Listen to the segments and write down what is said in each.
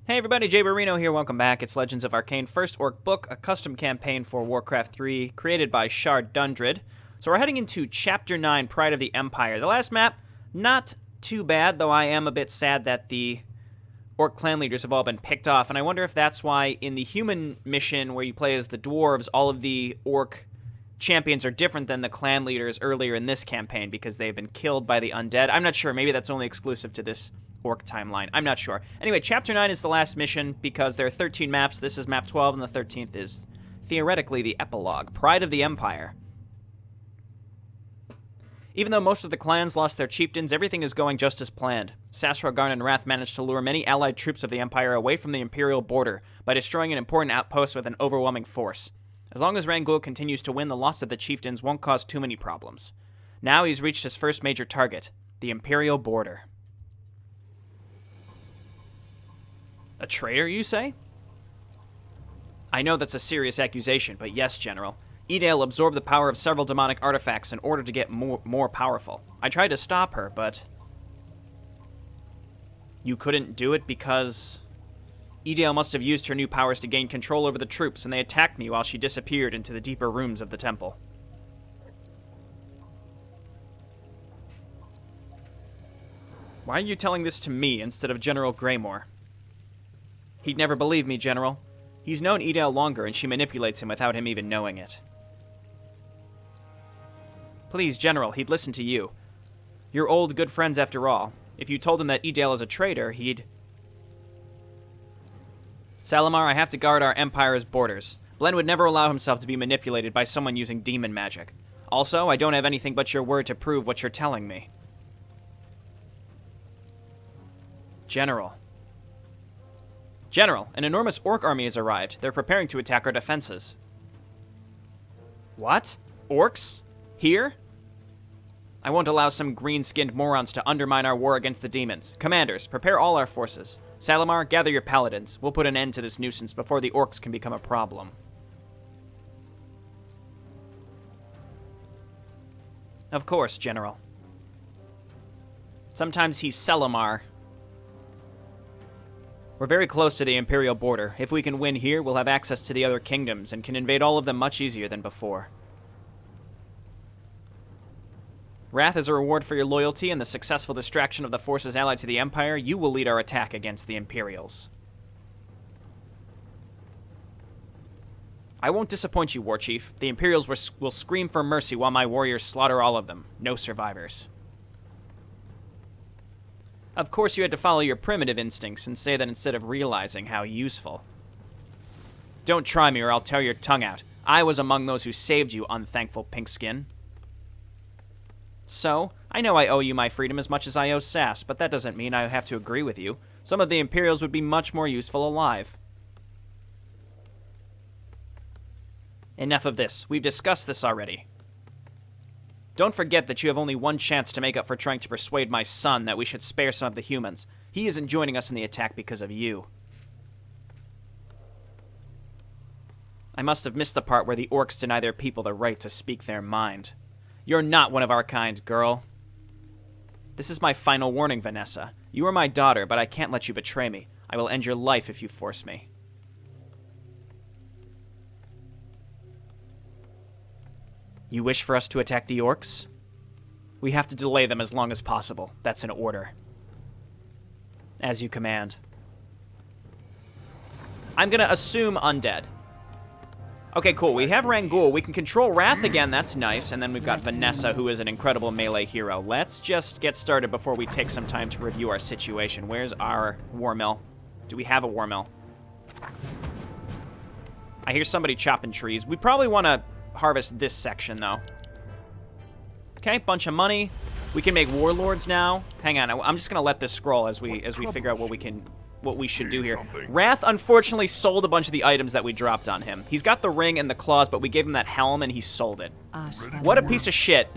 Hey everybody, JayborinoPlays here, welcome back. It's Legends of Arkain, first Orc book, a custom campaign for Warcraft 3, created by Shard Dundred. So we're heading into Chapter 9, Pride of the Empire. The last map, not too bad, though I am a bit sad that the Orc clan leaders have all been picked off, and I wonder if that's why in the human mission where you play as the dwarves, all of the Orc champions are different than the clan leaders earlier in this campaign because they've been killed by the Undead. I'm not sure, maybe that's only exclusive to this Orc timeline. I'm not sure. Anyway, Chapter 9 is the last mission because there are 13 maps. This is map 12, and the 13th is theoretically the epilogue. Pride of the Empire. Even though most of the clans lost their chieftains, everything is going just as planned. Sasra, Garn, and Wrath managed to lure many allied troops of the Empire away from the Imperial border by destroying an important outpost with an overwhelming force. As long as Rangul continues to win, the loss of the chieftains won't cause too many problems. Now he's reached his first major target, the Imperial border. A traitor, you say? I know that's a serious accusation, but yes, General. Edale absorbed the power of several demonic artifacts in order to get more powerful. I tried to stop her, but you couldn't do it because Edale must have used her new powers to gain control over the troops, and they attacked me while she disappeared into the deeper rooms of the temple. Why are you telling this to me instead of General Greymore? He'd never believe me, General. He's known Edale longer, and she manipulates him without him even knowing it. Please, General, he'd listen to you. You're old, good friends after all. If you told him that Edale is a traitor, he'd... Salamar, I have to guard our Empire's borders. Blen would never allow himself to be manipulated by someone using demon magic. Also, I don't have anything but your word to prove what you're telling me. General, an enormous Orc army has arrived. They're preparing to attack our defenses. What? Orcs? Here? I won't allow some green-skinned morons to undermine our war against the demons. Commanders, prepare all our forces. Salamar, gather your paladins. We'll put an end to this nuisance before the Orcs can become a problem. Of course, General. Sometimes he's Salamar. We're very close to the Imperial border. If we can win here, we'll have access to the other kingdoms and can invade all of them much easier than before. Wrath, as a reward for your loyalty and the successful distraction of the forces allied to the Empire, you will lead our attack against the Imperials. I won't disappoint you, Warchief. The Imperials will scream for mercy while my warriors slaughter all of them. No survivors. Of course, you had to follow your primitive instincts and say that instead of realizing how useful. Don't try me or I'll tear your tongue out. I was among those who saved you, unthankful pinkskin. So, I know I owe you my freedom as much as I owe Sass, but that doesn't mean I have to agree with you. Some of the Imperials would be much more useful alive. Enough of this. We've discussed this already. Don't forget that you have only one chance to make up for trying to persuade my son that we should spare some of the humans. He isn't joining us in the attack because of you. I must have missed the part where the Orcs deny their people the right to speak their mind. You're not one of our kind, girl. This is my final warning, Vanessa. You are my daughter, but I can't let you betray me. I will end your life if you force me. You wish for us to attack the Orcs? We have to delay them as long as possible. That's an order. As you command. I'm gonna assume Undead. Okay, cool. We have Rangul. We can control Wrath again. That's nice. And then we've got Vanessa, who is an incredible melee hero. Let's just get started before we take some time to review our situation. Where's our war mill? Do we have a war mill? I hear somebody chopping trees. We probably want to harvest this section, though. Okay, bunch of money. We can make warlords now. Hang on, I'm just gonna let this scroll as we figure out what we should do here. Wrath unfortunately sold a bunch of the items that we dropped on him. He's got the ring and the claws, but we gave him that helm and he sold it. What a piece of shit.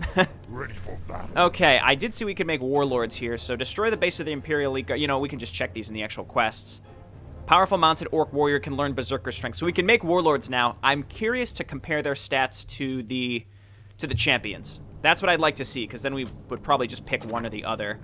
Okay, I did see we could make warlords here, so destroy the base of the Imperial League. You know, we can just check these in the actual quests. Powerful mounted orc warrior can learn berserker strength. So we can make warlords now. I'm curious to compare their stats to the champions. That's what I'd like to see, because then we would probably just pick one or the other.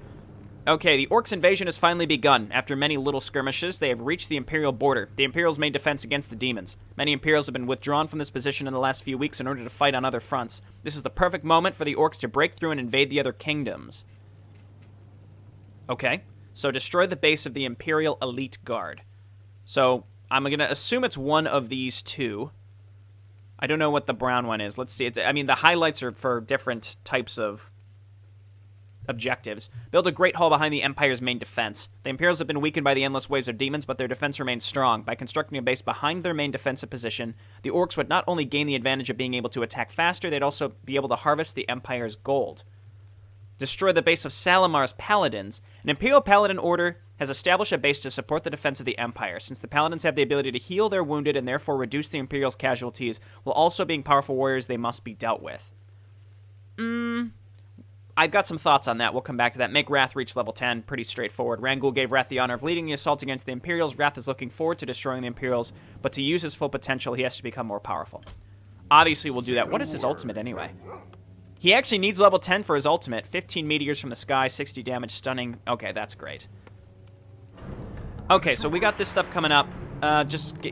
Okay, the Orcs' invasion has finally begun. After many little skirmishes, they have reached the Imperial border, the Imperials' main defense against the demons. Many Imperials have been withdrawn from this position in the last few weeks in order to fight on other fronts. This is the perfect moment for the Orcs to break through and invade the other kingdoms. Okay, so destroy the base of the Imperial Elite Guard. So, I'm going to assume it's one of these two. I don't know what the brown one is. Let's see. I mean, the highlights are for different types of objectives. Build a great hall behind the Empire's main defense. The Imperials have been weakened by the endless waves of demons, but their defense remains strong. By constructing a base behind their main defensive position, the Orcs would not only gain the advantage of being able to attack faster, they'd also be able to harvest the Empire's gold. Destroy the base of Salamar's Paladins. An Imperial Paladin Order has established a base to support the defense of the Empire. Since the Paladins have the ability to heal their wounded and therefore reduce the Imperial's casualties, while also being powerful warriors, they must be dealt with. I've got some thoughts on that. We'll come back to that. Make Wrath reach level 10. Pretty straightforward. Rangul gave Wrath the honor of leading the assault against the Imperials. Wrath is looking forward to destroying the Imperials, but to use his full potential, he has to become more powerful. Obviously, we'll do that. What is his ultimate anyway? He actually needs level 10 for his ultimate. 15 meteors from the sky, 60 damage, stunning. Okay, that's great. Okay, so we got this stuff coming up.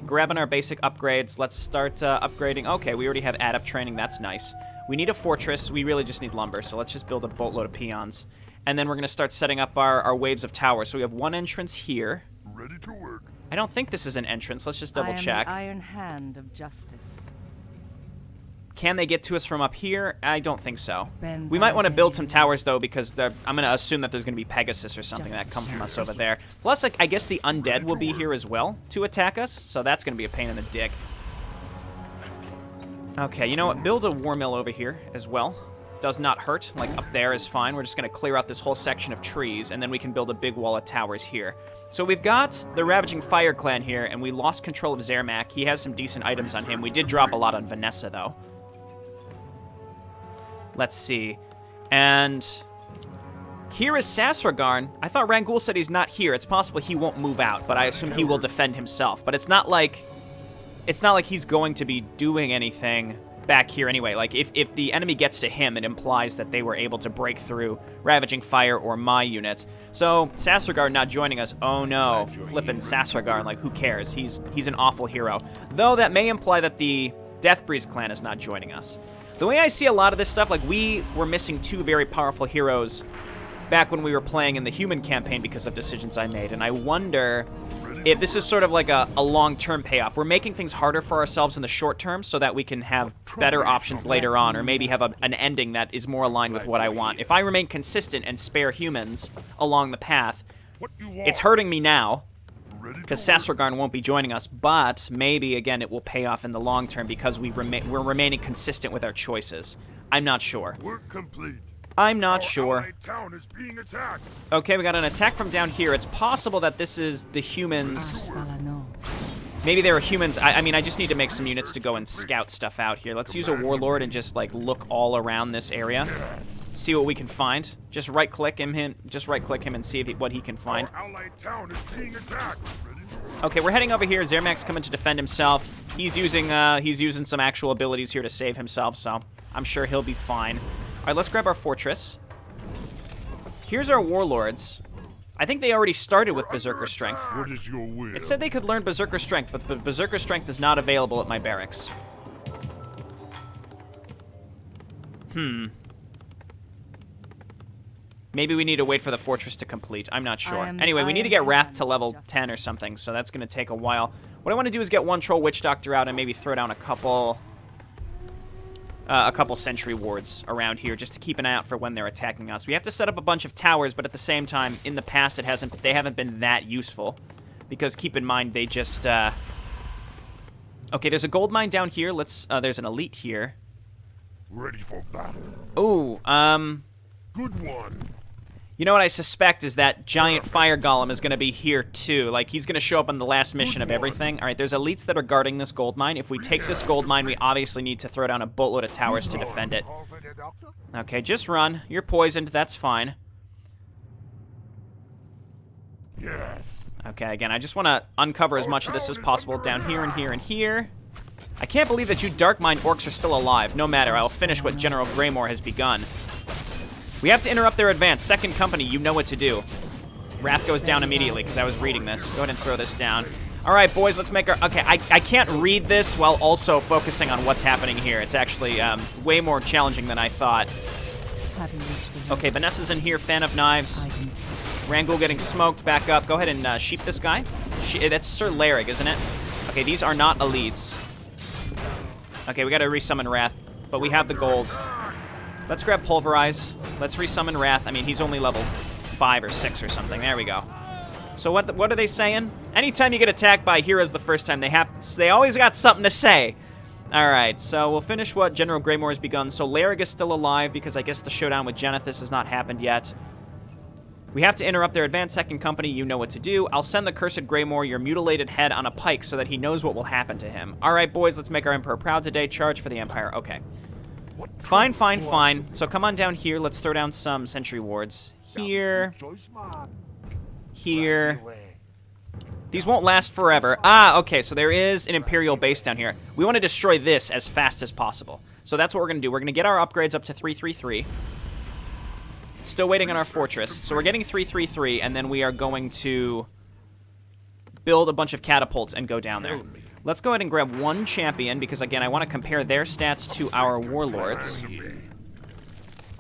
Grabbing our basic upgrades. Let's start upgrading. Okay, we already have adept training. That's nice. We need a fortress. We really just need lumber, so let's just build a boatload of peons. And then we're going to start setting up our waves of towers. So we have one entrance here. Ready to work. I don't think this is an entrance. Let's just double check. I am the iron hand of justice. Can they get to us from up here? I don't think so. We might want to build some towers, though, because I'm going to assume that there's going to be Pegasus or something that come from us over there. Plus, like, I guess the Undead will be here as well to attack us, so that's going to be a pain in the dick. Okay, you know what? Build a war mill over here as well. Does not hurt. Like, up there is fine. We're just going to clear out this whole section of trees, and then we can build a big wall of towers here. So we've got the Ravaging Fire Clan here, and we lost control of Zermac. He has some decent items on him. We did drop a lot on Vanessa, though. Let's see. And here is Sasragarn. I thought Rangul said he's not here. It's possible he won't move out, but I assume he will defend himself. But it's not like he's going to be doing anything back here anyway. Like, if the enemy gets to him, it implies that they were able to break through Ravaging Fire or my units. So, Sasragarn not joining us. Oh no, flippin' Sasragarn, like, who cares? He's an awful hero. Though that may imply that the Deathbreeze clan is not joining us. The way I see a lot of this stuff, like, we were missing two very powerful heroes back when we were playing in the human campaign because of decisions I made, and I wonder if this is sort of like a long-term payoff. We're making things harder for ourselves in the short term so that we can have better options later on, or maybe have an ending that is more aligned with what I want. If I remain consistent and spare humans along the path, it's hurting me now, because Sasragarn won't be joining us, but maybe, again, it will pay off in the long term because we're remaining consistent with our choices. I'm not sure. Work complete. I'm not sure. Town is being attacked. Okay, we got an attack from down here. It's possible that this is the humans. Maybe there are humans. I mean, I just need to make some units to go and scout stuff out here. Let's use a warlord and just, like, look all around this area. See what we can find. Just right-click him and see what he can find. Our allied town is being attacked. Okay, we're heading over here. Zermac's coming to defend himself. He's using some actual abilities here to save himself, so I'm sure he'll be fine. All right, let's grab our fortress. Here's our warlords. I think they already started with Berserker Strength. What is your will? It said they could learn Berserker Strength, but the Berserker Strength is not available at my barracks. Maybe we need to wait for the fortress to complete. I'm not sure. Anyway, we need to get Wrath to level 10 or something, so that's going to take a while. What I want to do is get one Troll Witch Doctor out and maybe throw down a couple sentry wards around here just to keep an eye out for when they're attacking us. We have to set up a bunch of towers, but at the same time, in the past, they haven't been that useful. Because keep in mind, they just... Okay, there's a gold mine down here. There's an elite here. Ready for battle. Ooh, Good one. You know what I suspect is that giant fire golem is going to be here too. Like, he's going to show up on the last mission of everything. All right, there's elites that are guarding this gold mine. If we take this gold mine, we obviously need to throw down a boatload of towers to defend it. Okay, just run. You're poisoned. That's fine. Yes. Okay, again, I just want to uncover as much of this as possible down here and here and here. I can't believe that you Dark Mind Orcs are still alive. No matter, I'll finish what General Greymore has begun. We have to interrupt their advance. Second company, you know what to do. Wrath goes down immediately because I was reading this. Go ahead and throw this down. All right, boys, let's make our... Okay, I can't read this while also focusing on what's happening here. It's actually way more challenging than I thought. Okay, Vanessa's in here, fan of knives. Rangul getting smoked, back up. Go ahead and sheep this guy. That's Sir Larrig, isn't it? Okay, these are not elites. Okay, we got to resummon Wrath, but we have the gold. Let's grab Pulverize. Let's resummon Wrath. I mean, he's only level 5 or 6 or something. There we go. So what are they saying? Anytime you get attacked by heroes the first time, they always got something to say. All right, so we'll finish what General Greymore has begun. So Larrig is still alive because I guess the showdown with Genethys has not happened yet. We have to interrupt their advanced second company. You know what to do. I'll send the cursed Greymore your mutilated head on a pike so that he knows what will happen to him. All right, boys, let's make our Emperor proud today. Charge for the Empire. Okay. Fine, fine, fine. So come on down here. Let's throw down some sentry wards. Here. Here. These won't last forever. Ah, okay, so there is an Imperial base down here. We want to destroy this as fast as possible. So that's what we're going to do. We're going to get our upgrades up to 333. Still waiting on our fortress. So we're getting 333, and then we are going to build a bunch of catapults and go down there. Let's go ahead and grab one champion, because, again, I want to compare their stats to our warlords.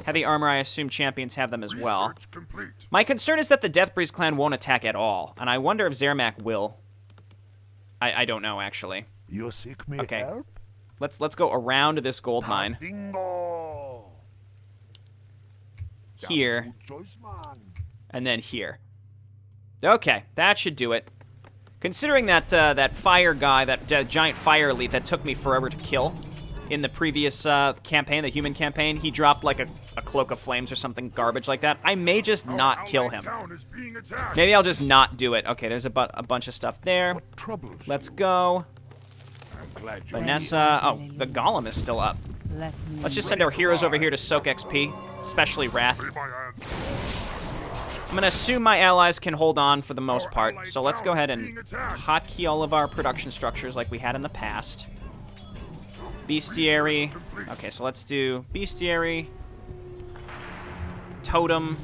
Heavy armor, I assume champions have them as well. My concern is that the Deathbreeze clan won't attack at all, and I wonder if Zermac will. I don't know, actually. You seek me Okay. help? Let's go around this gold mine. Here. And then here. Okay, that should do it. Considering that that fire guy, that giant fire elite that took me forever to kill in the previous campaign, the human campaign, he dropped like a cloak of flames or something garbage like that. I may just not kill him. Maybe I'll just not do it. Okay, there's a bunch of stuff there. Let's go. Vanessa. Oh, the Golem is still up. Let's just send our heroes over here to soak XP, especially Wrath. I'm going to assume my allies can hold on for the most part, so let's go ahead and hotkey all of our production structures like we had in the past. Bestiary. Okay, so let's do Bestiary. Totem.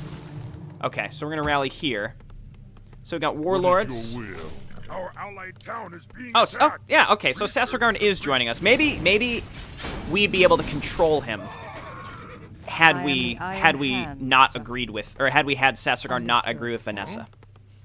Okay, so we're going to rally here. So we got Warlords. Oh, yeah, okay, so Sasragarn is joining us. Maybe we'd be able to control him had we not agreed with, or had we had Sasragarn not agree with Vanessa.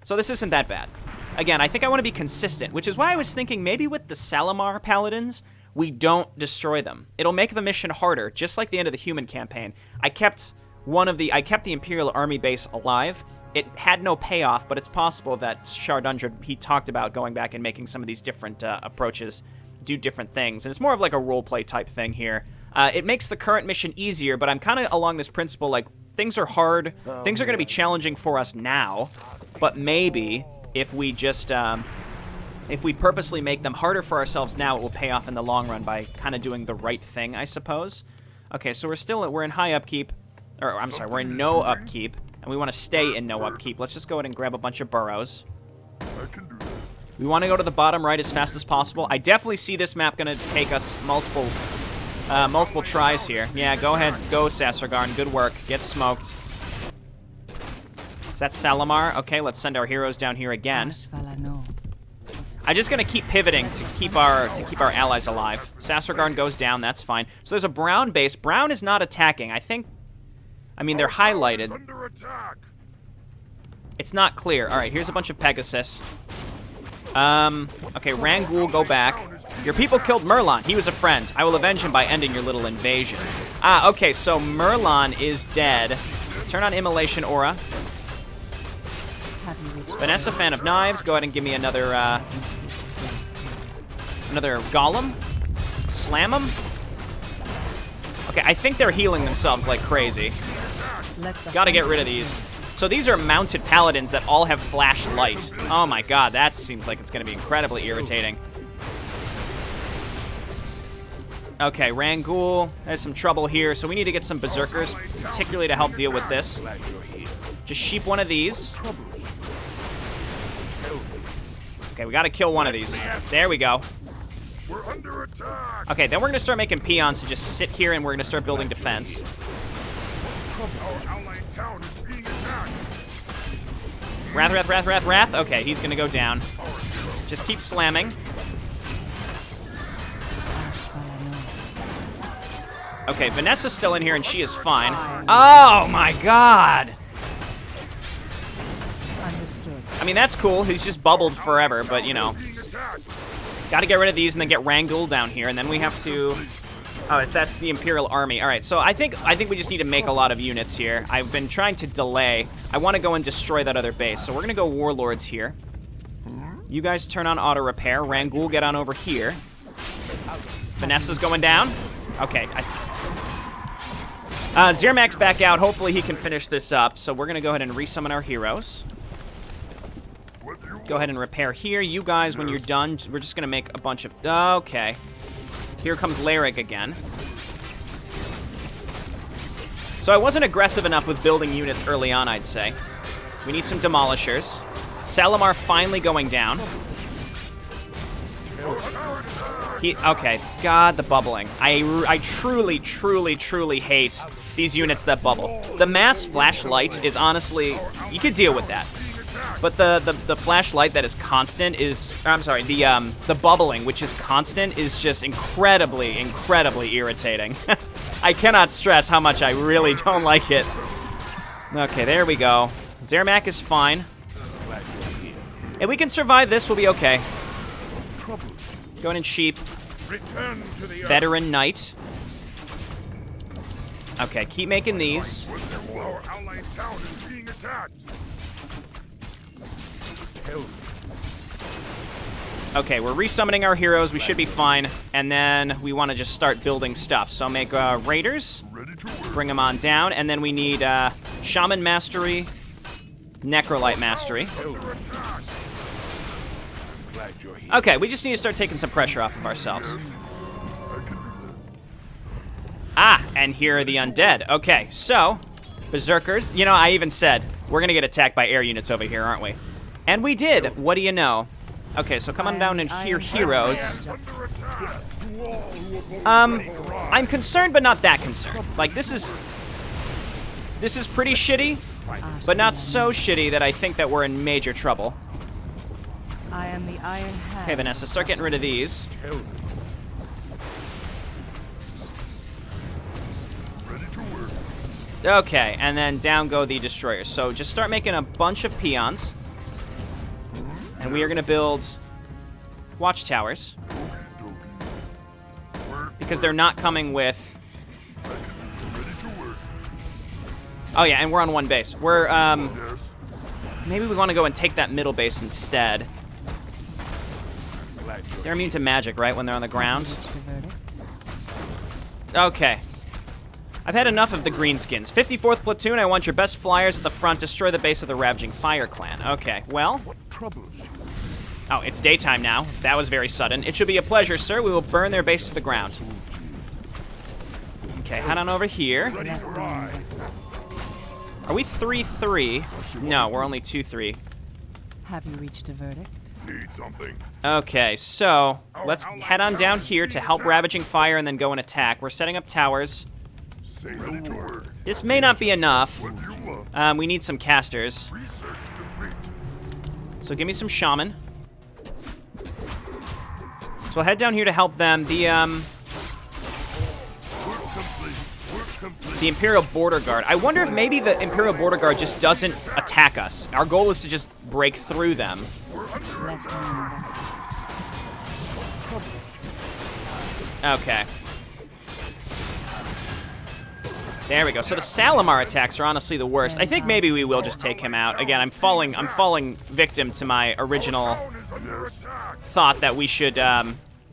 So this isn't that bad. Again, I think I want to be consistent, which is why I was thinking maybe with the Salamar Paladins, we don't destroy them. It'll make the mission harder, just like the end of the human campaign. I kept the Imperial Army base alive. It had no payoff, but it's possible that Shardundred, he talked about going back and making some of these different approaches, do different things. And it's more of like a roleplay type thing here. It makes the current mission easier, but I'm kind of along this principle, like, things are hard. Things are going to be challenging for us now, but maybe if we just, if we purposely make them harder for ourselves now, it will pay off in the long run by kind of doing the right thing, I suppose. Okay, so we're in high upkeep, or I'm sorry, we're in no upkeep, and we want to stay in no upkeep. Let's just go ahead and grab a bunch of burrows. We want to go to the bottom right as fast as possible. I definitely see this map going to take us multiple tries here. Yeah, go ahead. Go, Sasragarn. Good work. Get smoked. Is that Salamar? Okay, let's send our heroes down here again. I'm just going to keep pivoting to keep our allies alive. Sasragarn goes down. That's fine. So there's a brown base. Brown is not attacking. I mean, they're highlighted. It's not clear. All right, here's a bunch of Pegasus. Okay, Rangul, go back. Your people killed Merlon. He was a friend. I will avenge him by ending your little invasion. Ah, okay, so Merlon is dead. Turn on Immolation Aura. Vanessa, fan of knives. Go ahead and give me another Golem. Slam him. Okay, I think they're healing themselves like crazy. Gotta get rid of these. So these are mounted paladins that all have flash light. Oh my god, that seems like it's going to be incredibly irritating. Okay, Rangul, there's some trouble here, so we need to get some berserkers, particularly to help deal with this. Just sheep one of these. Okay, we got to kill one of these. There we go. Okay, then we're going to start making peons to just sit here, and we're going to start building defense. Our allied town is being attacked. Wrath. Okay, he's gonna go down. Just keep slamming. Okay, Vanessa's still in here and she is fine. Oh my god! Understood. I mean, that's cool. He's just bubbled forever, but you know. Gotta get rid of these and then get Rangul down here, and then we have to... Oh, that's the Imperial Army. All right, so I think we just need to make a lot of units here. I've been trying to delay. I want to go and destroy that other base, so we're gonna go Warlords here. You guys turn on auto repair. Rangul, get on over here. Vanessa's going down. Okay. Zermac's back out. Hopefully he can finish this up. So we're gonna go ahead and resummon our heroes. Go ahead and repair here. You guys, when you're done, we're just gonna make a bunch of... Okay. Here comes Lyric again. So I wasn't aggressive enough with building units early on, I'd say. We need some demolishers. Salamar finally going down. Okay, God, the bubbling. I truly hate these units that bubble. The mass flashlight is honestly, you could deal with that. But the flashlight that is constant is, I'm sorry, the bubbling, which is constant, is just incredibly irritating. I cannot stress how much I really don't like it. Okay, there we go. Zermac is fine. If we can survive this, we'll be okay. Going in sheep. Veteran knight. Okay, keep making these. Our allied town is being attacked. Okay, we're resummoning our heroes. We should be fine. And then we want to just start building stuff. So make raiders. Bring them on down. And then we need shaman mastery, necrolite mastery. Okay, we just need to start taking some pressure off of ourselves. Ah, and here are the undead. Okay, so, berserkers. You know, I even said, we're going to get attacked by air units over here, aren't we? And we did. What do you know? Okay, so come on down and hear heroes. I'm concerned, but not that concerned. Like, this is pretty shitty, but not so shitty that I think that we're in major trouble. I am the Iron Hand. Okay, Vanessa, start getting rid of these. Okay, and then down go the destroyers. So just start making a bunch of peons. And we are going to build watchtowers. Because they're not coming with... Oh yeah, and we're on one base. We're, maybe we want to go and take that middle base instead. They're immune to magic, right, when they're on the ground? Okay. I've had enough of the greenskins. 54th Platoon, I want your best flyers at the front. Destroy the base of the Ravaging Fire Clan. Okay, well... Oh, it's daytime now. That was very sudden. It should be a pleasure, sir. We will burn their base to the ground. Okay, head on over here. Are we 3-3? No, we're only 2-3. Have you reached a verdict? Need something. Okay, so let's head on down here to help Ravaging Fire and then go and attack. We're setting up towers. This may not be enough. We need some casters. So give me some shaman. So we'll head down here to help them. The Imperial Border Guard. I wonder if maybe the Imperial Border Guard just doesn't attack us. Our goal is to just break through them. Okay. There we go. So the Salamar attacks are honestly the worst. I think maybe we will just take him out. Again, I'm falling victim to my original thought that we should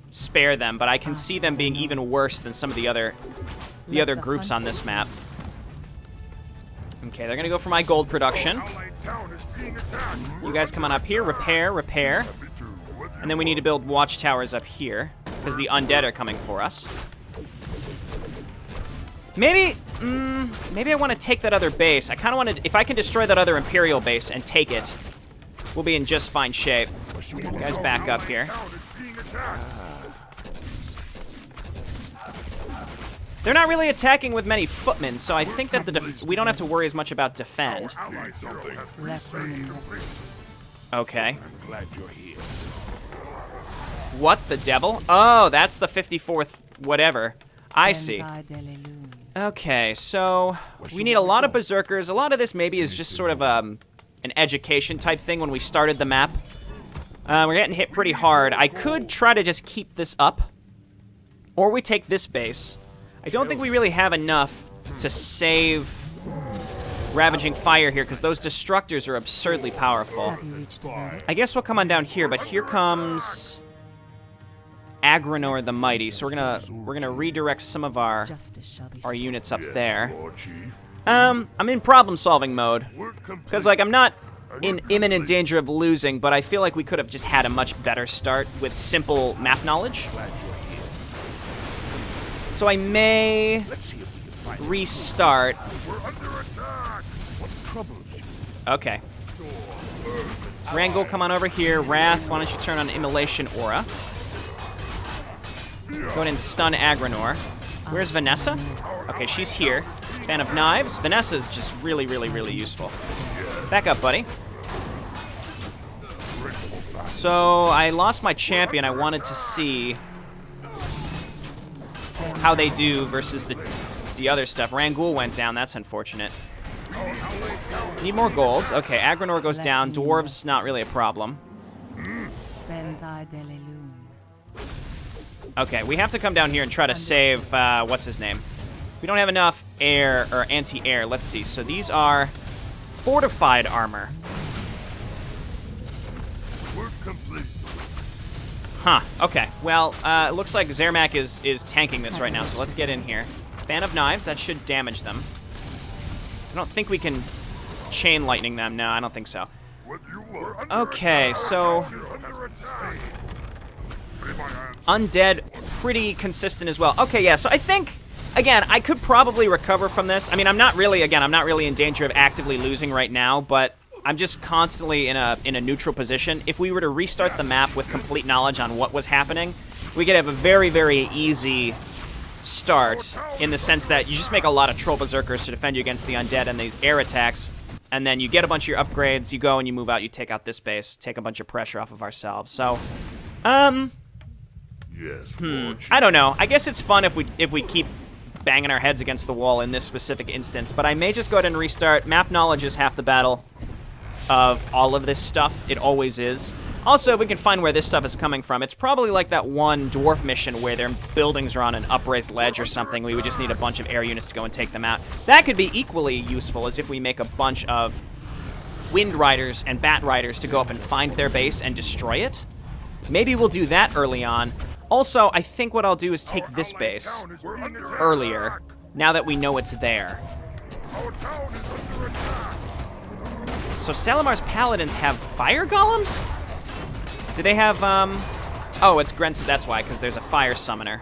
spare them, but I can see them being even worse than some of the other groups on this map. Okay, they're gonna go for my gold production. You guys come on up here, repair. And then we need to build watchtowers up here, because the undead are coming for us. Maybe I want to take that other base. I kind of want to, if I can destroy that other Imperial base and take it, we'll be in just fine shape. You guys back up here. They're not really attacking with many footmen, so I think that we don't have to worry as much about defend. Need something. Less than Okay. I'm glad you're here. What, the devil? Oh, that's the 54th whatever. I see. Okay, so we need a lot of berserkers. A lot of this maybe is just sort of an education type thing when we started the map. We're getting hit pretty hard. I could try to just keep this up, or we take this base. I don't think we really have enough to save Ravaging Fire here, because those Destructors are absurdly powerful. Have you reached a verdict? I guess we'll come on down here, but here comes Agranor the Mighty, so we're gonna redirect some of our Justice shall be units up there. Lord Chief. I'm in problem-solving mode, Work complete. because like I'm not in imminent danger of losing, but I feel like we could have just had a much better start with simple map knowledge. Glad you're here. So I may Let's see if we can find restart. We're under attack. What troubles you? Okay. Rangel, come on over here. Wrath, why don't you turn on Immolation Aura? Go ahead and stun Agranor. Where's Vanessa? Okay, she's here. Fan of Knives. Vanessa's just really, really, really useful. Back up, buddy. So, I lost my champion. I wanted to see how they do versus the other stuff. Rangul went down. That's unfortunate. Need more golds. Okay, Agranor goes down. Dwarves, not really a problem. Okay, we have to come down here and try to save, what's his name? We don't have enough air, or anti-air. Let's see. So these are fortified armor. Work complete. Huh, okay. Well, it looks like Zermac is tanking this right now, so let's get in here. Fan of Knives, that should damage them. I don't think we can chain lightning them. No, I don't think so. What you were under Okay, attack. so You're under attack. Free my hands. Undead, pretty consistent as well. Okay, yeah, so I think, again, I could probably recover from this. I mean, I'm not really in danger of actively losing right now, but I'm just constantly in a neutral position. If we were to restart the map with complete knowledge on what was happening, we could have a very, very easy start in the sense that you just make a lot of Troll Berserkers to defend you against the Undead and these air attacks, and then you get a bunch of your upgrades, you go and you move out, you take out this base, take a bunch of pressure off of ourselves. So, Yes, Lord Chief. I don't know. I guess it's fun if we keep banging our heads against the wall in this specific instance, but I may just go ahead and restart. Map knowledge is half the battle of all of this stuff. It always is. Also, if we can find where this stuff is coming from, it's probably like that one dwarf mission where their buildings are on an upraised ledge or something. We would just need a bunch of air units to go and take them out. That could be equally useful as if we make a bunch of Wind Riders and Bat Riders to go up and find their base and destroy it. Maybe we'll do that early on. Also, I think what I'll do is take this base We're under attack. earlier, now that we know it's there. Our town is under attack. So Salamar's Paladins have fire golems? Do they have, oh, it's Grenz, that's why, because there's a fire summoner.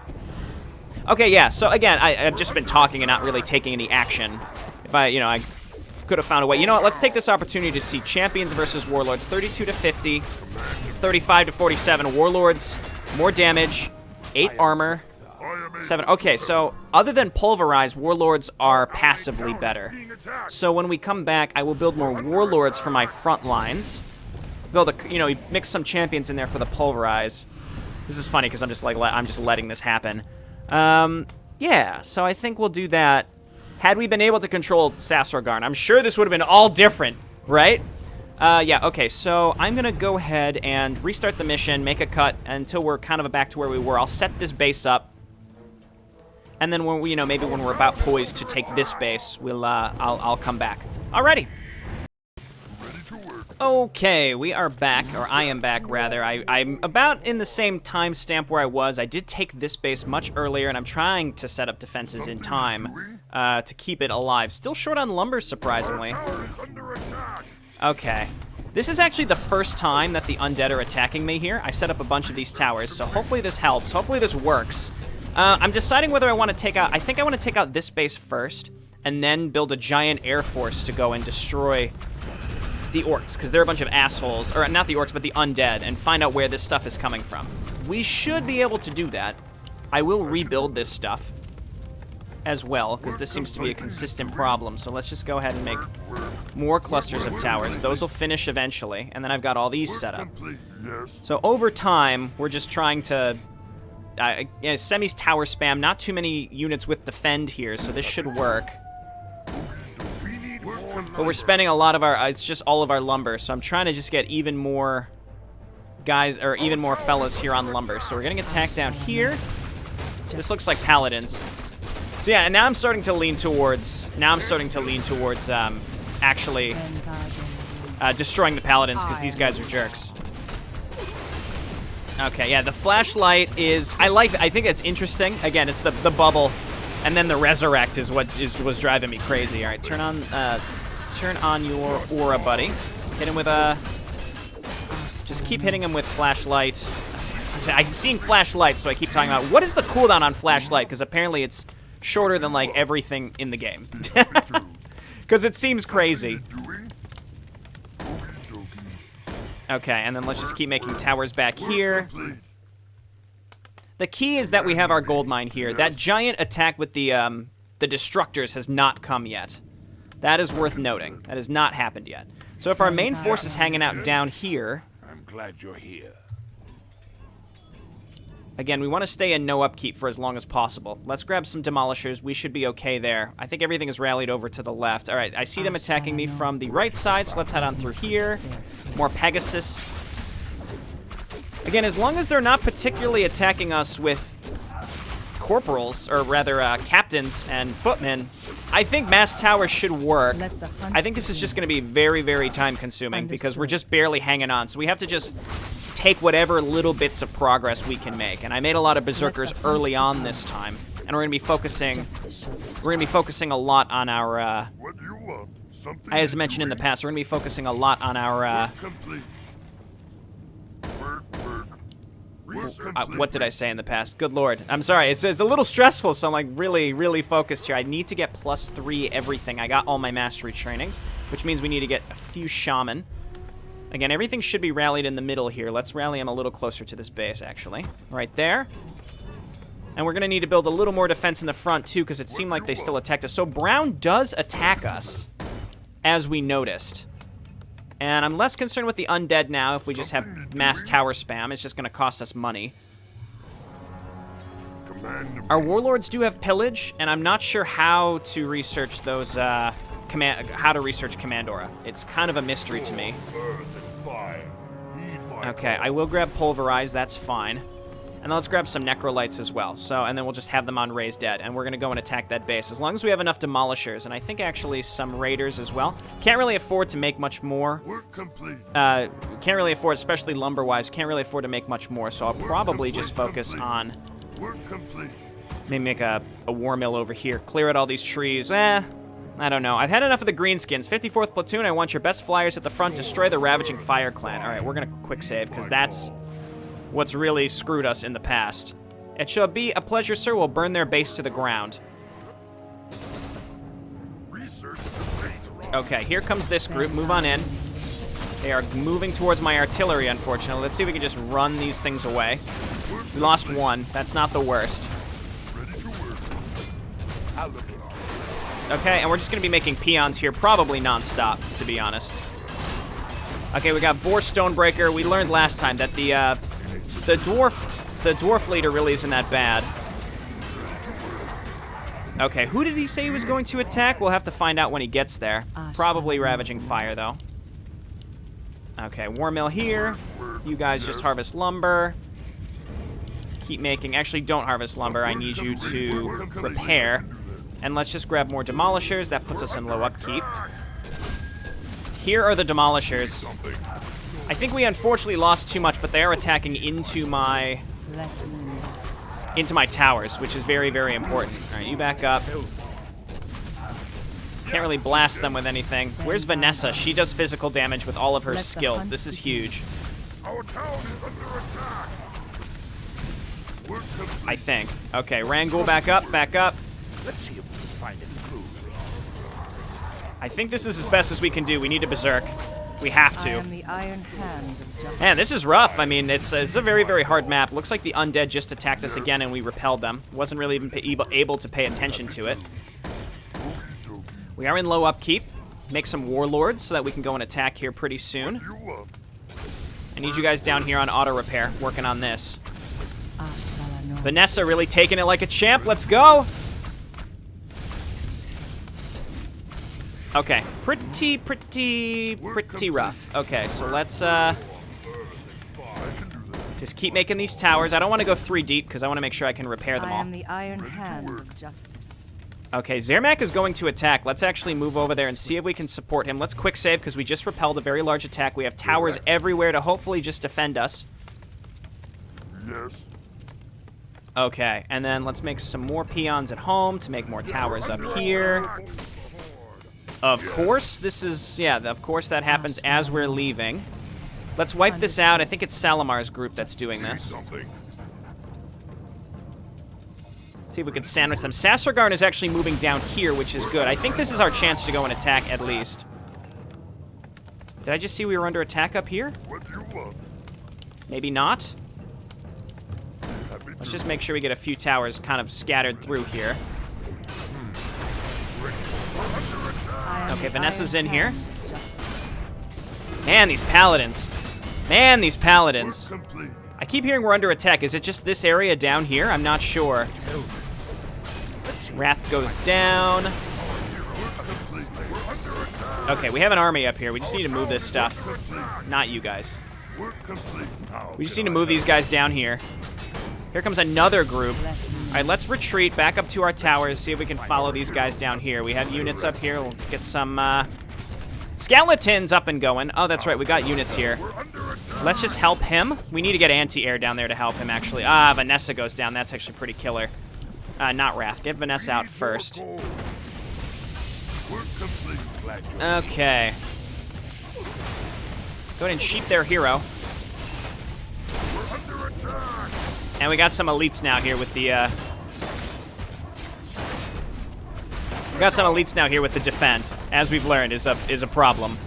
Okay, yeah, so again, I've just been talking and not really taking any action. If I could have found a way. You know what, let's take this opportunity to see Champions versus Warlords, 32 to 50, 35 to 47. Warlords, more damage, 8 armor, 7. Okay, so other than Pulverize, Warlords are passively better. So when we come back, I will build more Warlords for my front lines. Build a, mix some Champions in there for the Pulverize. This is funny because I'm just letting this happen. Yeah, so I think we'll do that. Had we been able to control Sassorgarn, I'm sure this would have been all different, right? Yeah, okay, so I'm gonna go ahead and restart the mission, make a cut until we're kind of back to where we were. I'll set this base up. And then when we, maybe when we're about poised to take this base, I'll come back. Alrighty. Okay, we are back, or I am back rather. I'm about in the same timestamp where I was. I did take this base much earlier, and I'm trying to set up defenses in time to keep it alive. Still short on lumber, surprisingly. Okay. This is actually the first time that the Undead are attacking me here. I set up a bunch of these towers, so hopefully this helps. Hopefully this works. I'm deciding whether I want to take out... I think I want to take out this base first, and then build a giant air force to go and destroy the Orcs, because they're a bunch of assholes. Or not the Orcs, but the Undead, and find out where this stuff is coming from. We should be able to do that. I will rebuild this stuff. as well, because this seems to be a consistent problem. So let's just go ahead and make more clusters of towers. Those will finish eventually, and then I've got all these set up. Complete. Yes. So over time, we're just trying to... Semi's tower spam, not too many units with defend here, so this should work. We need more. But we're spending a lot of our... it's just all of our lumber, so I'm trying to just get even more guys, or even more fellas here on lumber. So we're getting attacked down here. This looks like paladins. So yeah, and now I'm starting to lean towards... actually destroying the paladins, because these guys are jerks. Okay, yeah, the flashlight is... I think it's interesting. Again, it's the bubble, and then the resurrect is what was driving me crazy. All right, turn on your aura, buddy. Hit him with a... Just keep hitting him with flashlight. I'm seeing flashlight, so I keep talking about... What is the cooldown on flashlight? Because apparently it's shorter than, like, everything in the game. Because it seems crazy. Doing? Okay, and then let's just keep making towers back here. Complete. The key is that we have our gold mine here. That giant attack with the destructors has not come yet. That is worth noting. That has not happened yet. So if our main force is hanging out down here... I'm glad you're here. Again, we want to stay in no upkeep for as long as possible. Let's grab some demolishers. We should be okay there. I think everything is rallied over to the left. All right, I see them attacking me from the right side, so let's head on through here. More Pegasus. Again, as long as they're not particularly attacking us with corporals, or rather captains and footmen, I think mass towers should work. I think this is just going to be very, very time-consuming because we're just barely hanging on. So we have to just take whatever little bits of progress we can make. And I made a lot of berserkers early on this time, and we're going to be focusing a lot on our. What do you want? Something. As mentioned in the past, we're going to be focusing a lot on our. Complete. Work. What did I say in the past? Good lord. I'm sorry. It's a little stressful, so I'm like really focused here. I need to get +3 everything. I got all my mastery trainings, which means we need to get a few shaman. Again, everything should be rallied in the middle here. Let's rally them a little closer to this base, actually. Right there. And we're going to need to build a little more defense in the front, too, because it seemed like they still attacked us. So Brown does attack us, as we noticed. And I'm less concerned with the undead now if we just have mass tower spam. It's just going to cost us money. Our warlords do have pillage, and I'm not sure how to research those, how to research Commandora. It's kind of a mystery to me. Okay, I will grab Pulverize, that's fine. And then let's grab some Necrolites as well. So, and then we'll just have them on Raise Dead, and we're going to go and attack that base. As long as we have enough Demolishers, and I think actually some Raiders as well. Can't really afford to make much more. Work complete. Can't really afford, especially lumber-wise, can't really afford to make much more, so I'll probably just focus on... Work complete. Maybe make a war mill over here. Clear out all these trees. I don't know. I've had enough of the greenskins. 54th Platoon, I want your best flyers at the front. Destroy the Ravaging Fire Clan. All right, we're going to quick save, because that's what's really screwed us in the past. It shall be a pleasure, sir. We'll burn their base to the ground. Research. Okay, here comes this group. Move on in. They are moving towards my artillery, unfortunately. Let's see if we can just run these things away. We lost one. That's not the worst. Ready to work. I'll look into it. Okay, and we're just going to be making peons here, probably non-stop, to be honest. Okay, we got Boar Stonebreaker. We learned last time that the dwarf leader really isn't that bad. Okay, who did he say he was going to attack? We'll have to find out when he gets there. Probably Ravaging Fire, though. Okay, War Mill here. You guys just harvest lumber. Keep making... Actually, don't harvest lumber. I need you to repair. And let's just grab more Demolishers. That puts us in low upkeep. Here are the Demolishers. I think we unfortunately lost too much, but they are attacking into my towers, which is very, very important. All right, you back up. Can't really blast them with anything. Where's Vanessa? She does physical damage with all of her skills. This is huge. Our town is under attack. Work complete. I think. Okay, Rangul, back up, back up. Let's see if we can find any food. I think this is as best as we can do. We need to berserk. We have I to. am the iron hand of justice. Man, this is rough. I mean, it's a very, very hard map. Looks like the Undead just attacked us again and we repelled them. Wasn't really even able to pay attention to it. We are in low upkeep. Make some warlords so that we can go and attack here pretty soon. I need you guys down here on auto repair, working on this. Vanessa really taking it like a champ. Let's go. Okay, pretty rough. Okay, so let's just keep making these towers. I don't want to go 3 deep because I want to make sure I can repair them I all. am the iron hand of justice. Okay, Zermac is going to attack. Let's actually move over there and see if we can support him. Let's quick save because we just repelled a very large attack. We have towers everywhere to hopefully just defend us. Yes. Okay, and then let's make some more peons at home to make more towers up here. Of course, this is, yeah, of course that happens as we're leaving. Let's wipe this out. I think it's Salamar's group that's doing this. Something. See if we can sandwich them. Sassergarn is actually moving down here, which is good. I think this is our chance to go and attack at least. Did I just see we were under attack up here? What do you want? Maybe not. Happy Let's to just make sure we get a few towers kind of scattered through here. I am Okay, the Vanessa's iron in here. hand of justice. Man, these paladins. Man, these paladins. complete. I keep hearing we're under attack. Is it just this area down here? I'm not sure. Wrath goes down. Okay, we have an army up here. We just need to move this stuff. Not you guys. Work complete. Now We just need to move these guys down here. Here comes another group. Let me All right, let's retreat back up to our towers, see if we can follow these guys down here. We have units up here. We'll get some skeletons up and going. Oh, that's right. We got units here. Let's just help him. We need to get anti-air down there to help him, actually. Ah, Vanessa goes down. That's actually pretty killer. Not Wrath. Get Vanessa out first. Work complete. Glad you Okay. Go ahead and sheep their hero. We're under attack. And we got some elites now here with the, we got some elites now here with the defend. As we've learned, is a problem.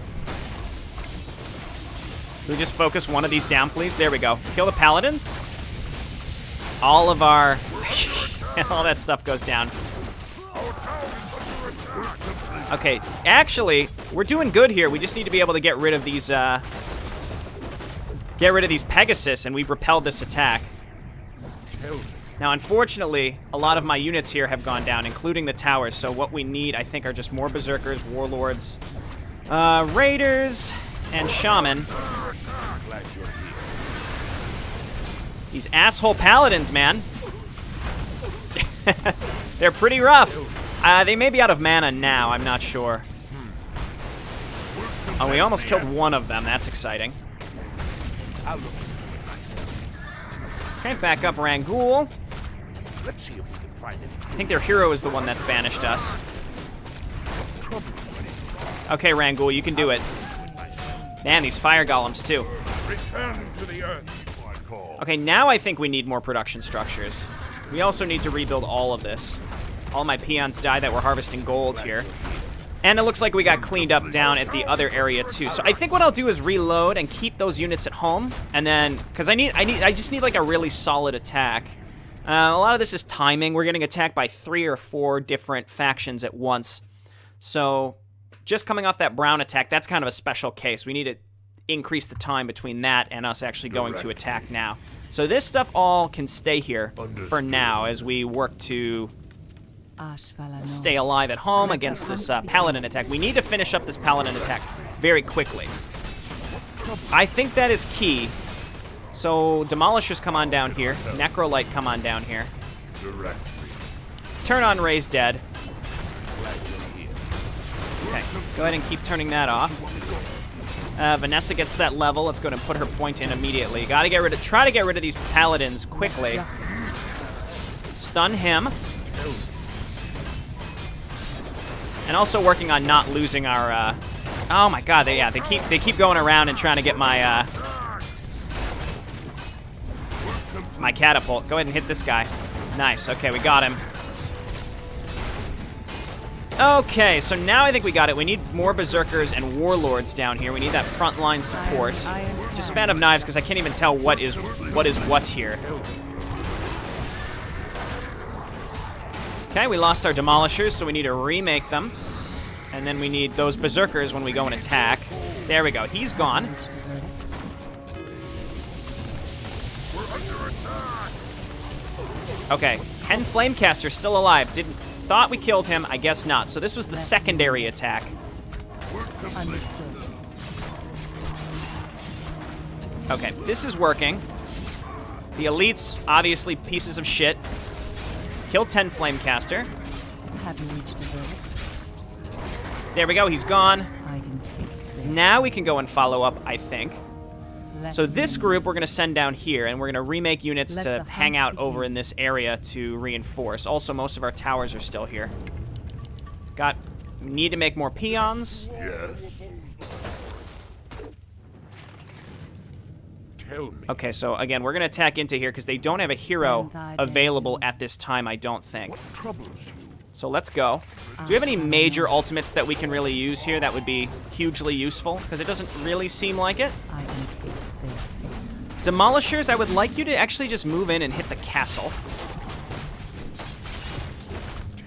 Can we just focus one of these down, please? There we go. Kill the paladins. All of our... all that stuff goes down. Our town is under attack. Okay, actually, we're doing good here. We just need to be able to get rid of these, Pegasus, and we've repelled this attack. Now, unfortunately, a lot of my units here have gone down, including the towers, so what we need, I think, are just more berserkers, warlords, raiders, and shaman. Glad you're here. These asshole paladins, man. They're pretty rough. They may be out of mana now, I'm not sure. Oh, we almost killed one of them. That's exciting. Okay, back up Rangul. Let's see if we can find it. I think their hero is the one that's banished us. Okay, Rangul, you can do it. Man, these fire golems, too. Return to the earth. I call. Okay, now I think we need more production structures. We also need to rebuild all of this. All my peons died that were harvesting gold here. And it looks like we got cleaned up down at the other area too. So I think what I'll do is reload and keep those units at home, and then because I just need like a really solid attack. A lot of this is timing. We're getting attacked by 3 or 4 different factions at once. So just coming off that brown attack, that's kind of a special case. We need to increase the time between that and us actually going to attack now. So this stuff all can stay here for now as we work to stay alive at home against this paladin attack. We need to finish up this paladin attack very quickly. I think that is key. So Demolishers come on down here. Necrolite come on down here. Turn on Raise Dead. Okay, go ahead and keep turning that off. Vanessa gets that level. Let's go ahead and put her point in immediately. Gotta get rid of, try to get rid of these paladins quickly. Stun him. And also working on not losing our, oh my god, they keep going around and trying to get my, my catapult. Go ahead and hit this guy. Nice, okay, we got him. Okay, so now I think we got it. We need more berserkers and warlords down here. We need that frontline support. Just fan of knives because I can't even tell what is what here. Okay, we lost our demolishers, so we need to remake them. And then we need those berserkers when we go and attack. There we go. He's gone. We're under attack. Okay, 10 Flamecasters still alive. Thought we killed him. I guess not. So this was the secondary attack. Understood. Okay, this is working. The elites, obviously pieces of shit. Kill 10 Flamecaster. Have you reached a verdict? There we go. He's gone. I can taste it. Now we can go and follow up, I think. Let So this me group we're going to send down here, and we're going to remake units Let to the hang hunt out over begin. in this area to reinforce. Also, most of our towers are still here. Need to make more peons. Yes. Tell me. Okay, so again, we're going to attack into here because they don't have a hero Then thy available day. at this time, I don't think. What troubles you? So let's go. Do we have any major ultimates that we can really use here that would be hugely useful? Because it doesn't really seem like it. I can taste their fate. Demolishers, I would like you to actually just move in and hit the castle.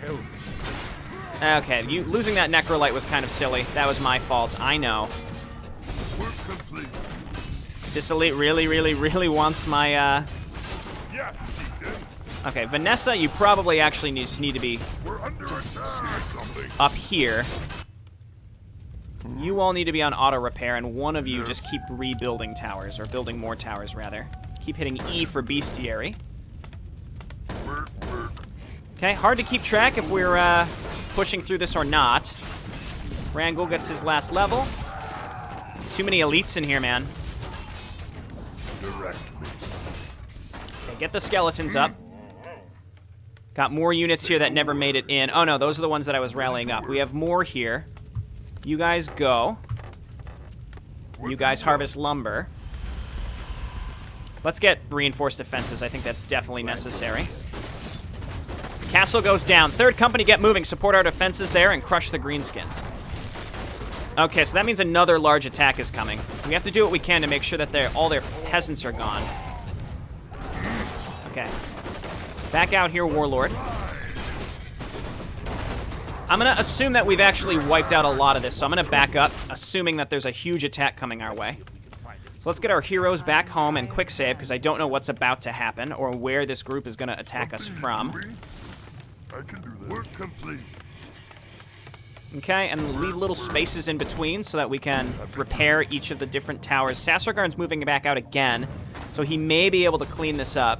Tell me. Okay, losing that Necrolite was kind of silly. That was my fault, I know. Work complete. This elite really, really, really wants my, Yes, he did. Okay, Vanessa, you probably actually just need to be We're under attack. Something. up here. You all need to be on auto repair, and one of you just keep rebuilding towers, or building more towers, rather. Keep hitting E for bestiary. Work. Okay, hard to keep track if we're pushing through this or not. Rangel gets his last level. Too many elites in here, man. Direct me. Okay, get the skeletons up. Got more units here that never made it in. Oh no, those are the ones that I was rallying up. We have more here. You guys go. You guys harvest lumber. Let's get reinforced defenses. I think that's definitely necessary. Castle goes down. Third company, get moving. Support our defenses there and crush the greenskins. Okay, so that means another large attack is coming. We have to do what we can to make sure that all their peasants are gone. Okay. Back out here, Warlord. I'm going to assume that we've actually wiped out a lot of this, so I'm going to back up, assuming that there's a huge attack coming our way. So let's get our heroes back home and quick save, because I don't know what's about to happen or where this group is going to attack us from. I can do that. Work complete. Okay, and leave little spaces in between so that we can repair each of the different towers. Sasragarn's moving back out again, so he may be able to clean this up.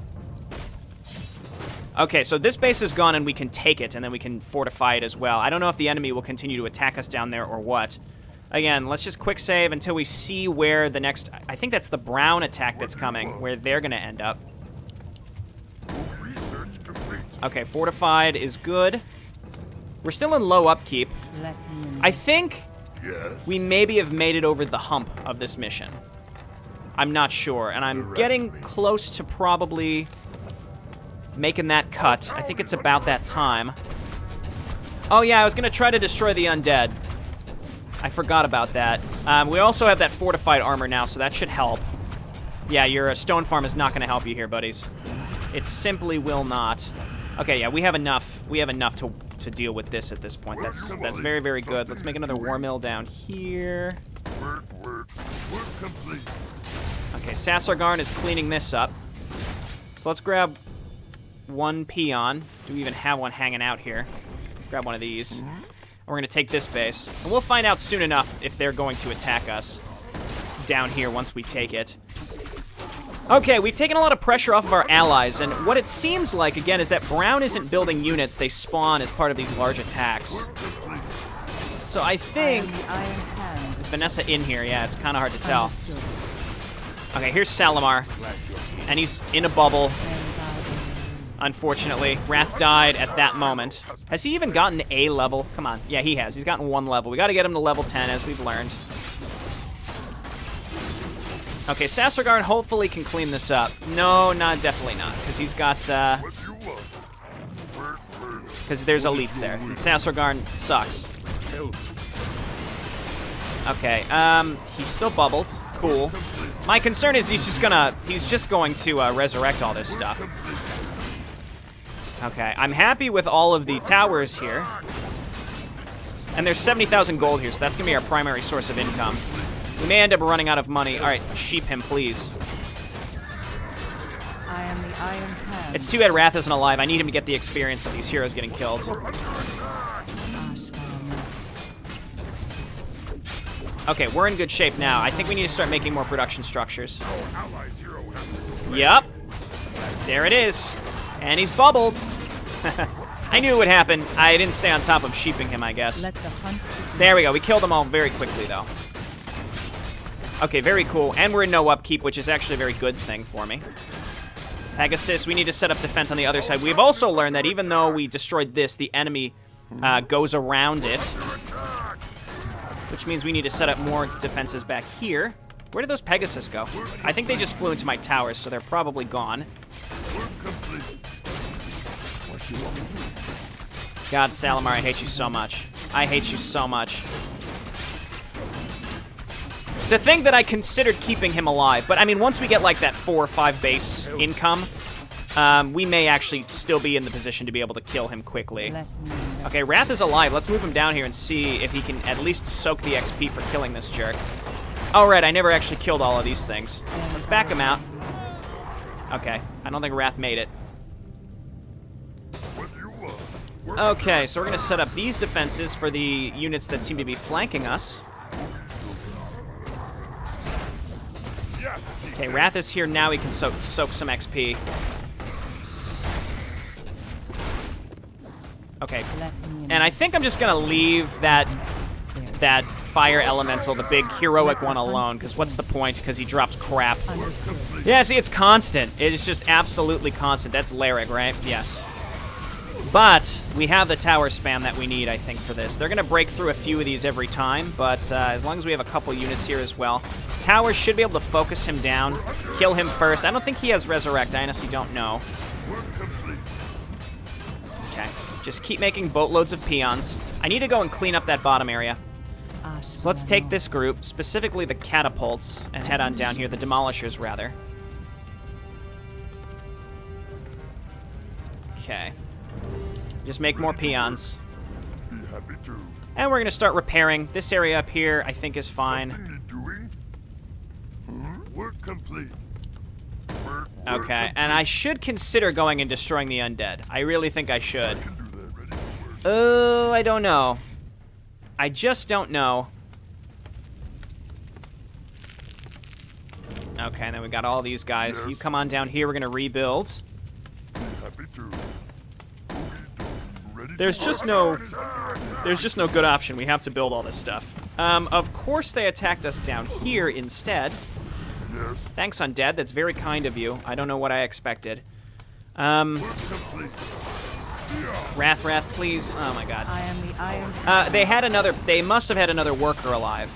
Okay, so this base is gone and we can take it, and then we can fortify it as well. I don't know if the enemy will continue to attack us down there or what. Again, let's just quick save until we see where the next... I think that's the brown attack that's coming, where they're going to end up. Research complete. Okay, fortified is good. We're still in low upkeep. Let me in. I think Yes. we maybe have made it over the hump of this mission. I'm not sure, and I'm getting close to probably making that cut. I think it's about that time. Oh yeah, I was gonna try to destroy the undead. I forgot about that. We also have that fortified armor now, so that should help. Yeah, your stone farm is not gonna help you here, buddies. It simply will not. Okay, yeah, we have enough. We have enough to deal with this at this point. That's very, very good. Let's make another war mill down here. Work complete. Okay, Sasragarn is cleaning this up. So let's grab one peon. Do we even have one hanging out here? Grab one of these. And we're going to take this base. And we'll find out soon enough if they're going to attack us down here once we take it. Okay, we've taken a lot of pressure off of our allies, and what it seems like, again, is that Brown isn't building units. They spawn as part of these large attacks. So I think... I am the iron hand. Is Vanessa in here? Yeah, it's kind of hard to tell. Understood. Okay, here's Salamar, and he's in a bubble. And Unfortunately, Wrath died at that moment. Has he even gotten a level? Come on. Yeah, he has. He's gotten one level. We got to get him to level 10, as we've learned. Okay, Sasragarn hopefully can clean this up. No, definitely not, because he's got, What you want? Work. because there's elites there. And Sassorgarn sucks. Okay, he still bubbles. Cool. My concern is he's just going to resurrect all this stuff. Okay, I'm happy with all of the towers here. And there's 70,000 gold here, so that's going to be our primary source of income. We may end up running out of money. All right, sheep him, please. I am the Iron Hand. It's too bad Wrath isn't alive. I need him to get the experience of these heroes getting killed. Okay, we're in good shape now. I think we need to start making more production structures. Yup. There it is. And he's bubbled. I knew it would happen. I didn't stay on top of sheeping him, I guess. Let the hunt There we go. We killed them all very quickly, though. Okay, very cool. And we're in no upkeep, which is actually a very good thing for me. Pegasus, we need to set up defense on the other side. We've also learned that even though we destroyed this, the enemy goes around it. Which means we need to set up more defenses back here. Where did those Pegasus go? I think they just flew into my towers, so they're probably gone. God, Salamar, I hate you so much. I hate you so much. It's a thing that I considered keeping him alive, but I mean, once we get like that 4 or 5 base income, we may actually still be in the position to be able to kill him quickly. Okay, Wrath is alive. Let's move him down here and see if he can at least soak the XP for killing this jerk. Oh, right, I never actually killed all of these things. Let's back him out. Okay, I don't think Wrath made it. Okay, so we're going to set up these defenses for the units that seem to be flanking us. Okay, Wrath is here now. He can soak some XP. Okay, and I think I'm just going to leave that fire elemental, the big heroic one, alone, because what's the point? Because he drops crap. Yeah, see, it's constant. It's just absolutely constant. That's Lyric, right? Yes. But we have the tower spam that we need, I think, for this. They're going to break through a few of these every time, but as long as we have a couple units here as well. Towers should be able to focus him down, kill him first. I don't think he has Resurrect. I honestly don't know. Okay. Just keep making boatloads of peons. I need to go and clean up that bottom area. So let's take this group, specifically the catapults, and head on down here, the demolishers, rather. Okay. Just make more peons. And we're going to start repairing. This area up here, I think, is fine. Work complete. Okay, and I should consider going and destroying the undead. I really think I should. Oh, I don't know. I just don't know. Okay, and then we got all these guys. Yes. You come on down here. We're going to rebuild. Happy to. There's just no good option. We have to build all this stuff. Of course they attacked us down here instead. Yes. Thanks, Undead. That's very kind of you. I don't know what I expected. Wrath, please. Oh my god. I am the Iron They must have had another worker alive.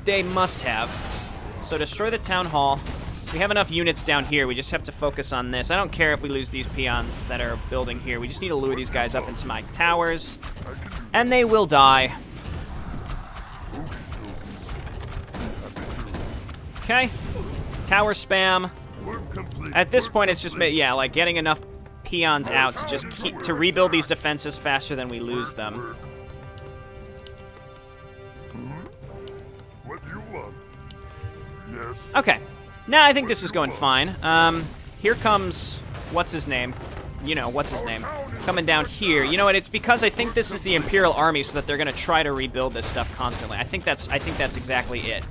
They must have. So destroy the town hall. We have enough units down here. We just have to focus on this. I don't care if we lose these peons that are building here. We just need to lure these guys up into my towers. And they will die. Okay. Tower spam. At this point, it's just, yeah, like getting enough peons out to just to rebuild these defenses faster than we lose them. What do you want? Yes. Okay. Now I think this is going fine. Here comes, what's his name? You know, what's his name? Coming down here. You know what? It's because I think this is the Imperial Army, so that they're going to try to rebuild this stuff constantly. I think that's exactly it.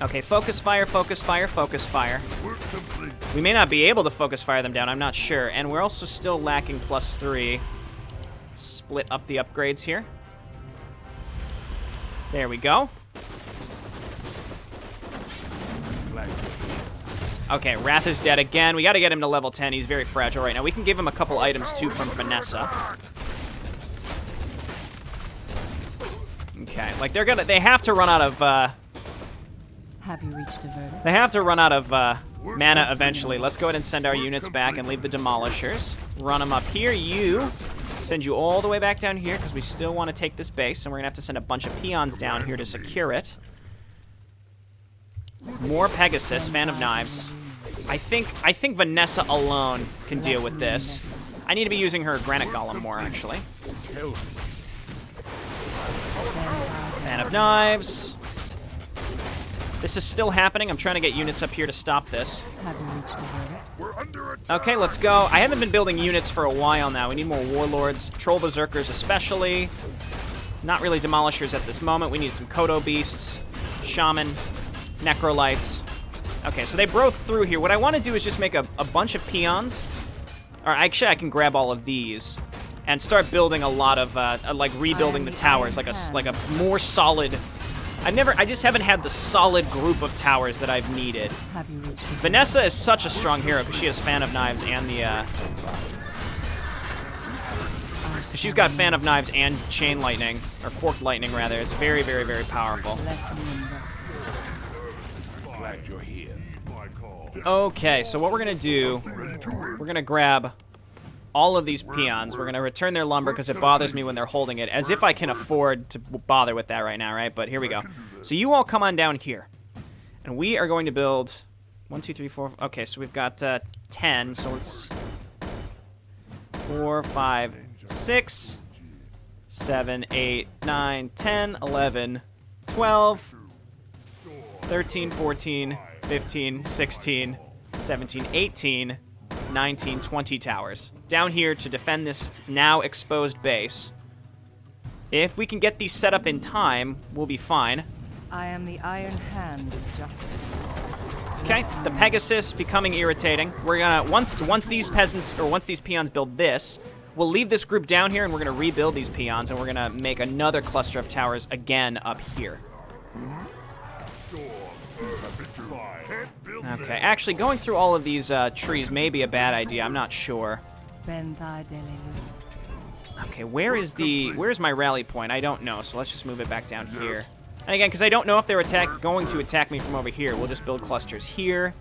Okay, focus fire, focus fire, focus fire. We may not be able to focus fire them down, I'm not sure. And we're also still lacking +3. Let's split up the upgrades here. There we go. Okay, Wrath is dead again. We got to get him to level 10. He's very fragile right now. We can give him a couple items, too, from Vanessa. Okay, like they have to run out of, Have you reached a verdict? they have to run out of, mana eventually. Let's go ahead and send our units back and leave the demolishers. Run them up here. Send you all the way back down here because we still want to take this base, and we're going to have to send a bunch of peons down here to secure it. More Pegasus, Fan of Knives. I think Vanessa alone can deal with this. I need to be using her Granite Golem more, actually. Fan of Knives. This is still happening. I'm trying to get units up here to stop this. Okay, let's go. I haven't been building units for a while now. We need more Warlords, Troll Berserkers especially. Not really Demolishers at this moment. We need some Kodo Beasts, Shaman, Necrolites. Okay, so they broke through here. What I want to do is just make a bunch of peons. Or actually, I can grab all of these and start building a lot of, like rebuilding the towers, like a more solid. I just haven't had the solid group of towers that I've needed. Vanessa is such a strong hero because she has Fan of Knives and the, she's got Fan of Knives and Chain Lightning, or Forked Lightning rather. It's very, very, very powerful. Glad you're here. Okay, so what we're gonna do, we're gonna grab all of these peons. We're gonna return their lumber because it bothers me when they're holding it, as if I can afford to bother with that right now, right? But here we go. So you all come on down here, and we are going to build 1, 2, 3, 4. Okay, so we've got 10. So let's 4, 5, 6, 7, 8, 9, 10, 11, 12, 13, 14, 15, 16, 17, 18, 19, 20 towers. Down here to defend this now exposed base. If we can get these set up in time, we'll be fine. I am the Iron Hand of Justice. Okay, the Pegasus becoming irritating. We're gonna, once these peons build this, we'll leave this group down here and we're gonna rebuild these peons and we're gonna make another cluster of towers again up here. Okay, actually, going through all of these trees may be a bad idea. I'm not sure. Okay, where's my rally point? I don't know, so let's just move it back down here. And again, because I don't know if they're going to attack me from over here, we'll just build clusters here.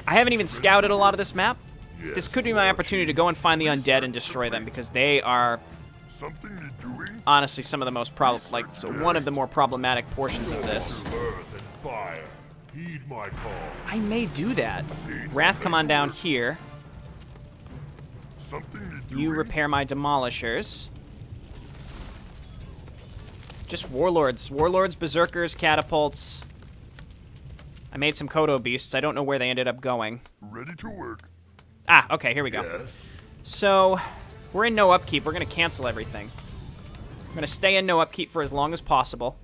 I haven't even scouted a lot of this map. This could be my opportunity to go and find the undead and destroy them, because they are honestly some of the most one of the more problematic portions of this. I may do that. Wrath, come on down here. You repair my demolishers. Just warlords. Warlords, berserkers, catapults. I made some Kodo beasts. I don't know where they ended up going. Ready to work. Ah, okay, here we go. Yes. So, we're in no upkeep. We're going to cancel everything. We're going to stay in no upkeep for as long as possible.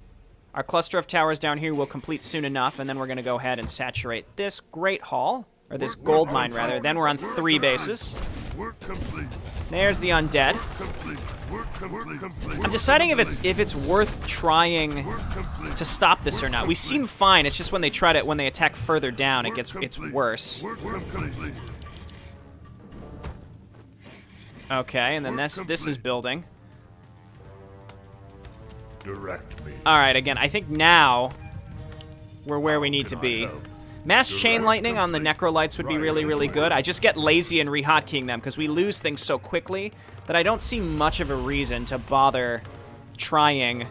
Our cluster of towers down here will complete soon enough, and then we're going to go ahead and saturate this Great Hall, or this gold mine, rather. Then we're on 3 bases. There's the undead. I'm deciding if it's worth trying to stop this or not. We seem fine. It's just when they attack further down, it's worse. Okay, and then this is building. Direct me. All right, again, I think now we're where we need to be. Mass Chain Lightning on the Necrolites would be really, really good. I just get lazy and re-hotkeying them because we lose things so quickly that I don't see much of a reason to bother trying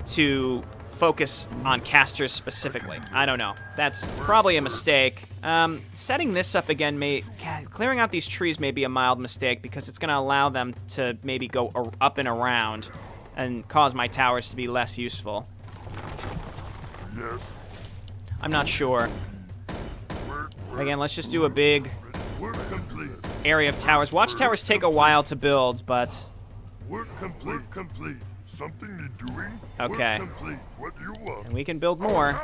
to focus on casters specifically. I don't know. That's probably a mistake. Setting this up again clearing out these trees may be a mild mistake because it's going to allow them to maybe go up and around and cause my towers to be less useful. Yes. I'm not sure. Again, let's just do a big area of towers. Watchtowers take a while to build, but... Work complete. Something you're doing? Okay. Work complete. What do you want? And we can build more.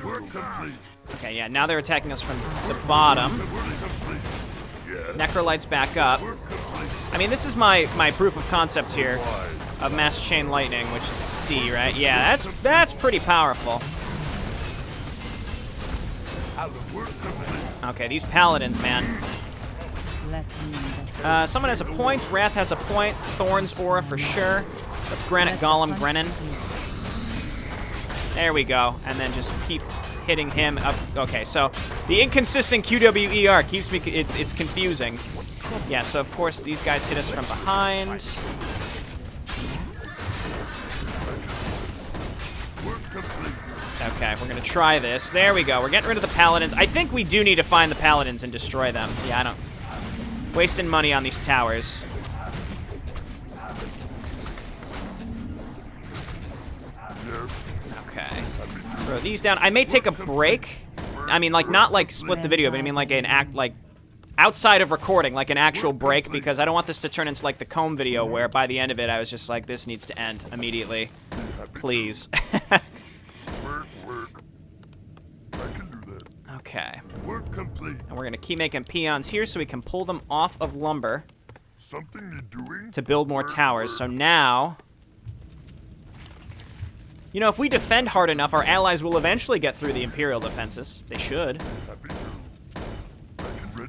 Work complete. Okay, yeah, now they're attacking us from the bottom. Yes. Necrolites back up. I mean, this is my proof of concept here of Mass Chain Lightning, which is C, right? Yeah, that's pretty powerful. Okay, these paladins, man. Someone has a point. Wrath has a point. Thorn's aura for sure. That's Granite Golem Grennan. There we go. And then just keep hitting him up. Okay, so the inconsistent QWER keeps me, it's confusing. Yeah, so of course these guys hit us from behind. Okay, we're gonna try this. There we go. We're getting rid of the paladins. I think we do need to find the paladins and destroy them. Yeah, I don't... Wasting money on these towers. Okay. Throw these down. I may take a break. I mean, like, not like split the video, but I mean like an outside of recording, like an actual break, because I don't want this to turn into like the comb video where by the end of it I was just like, this needs to end immediately. Please. Okay. Work complete. And we're gonna keep making peons here so we can pull them off of lumber to build more towers. So now, you know, if we defend hard enough, our allies will eventually get through the Imperial defenses. They should.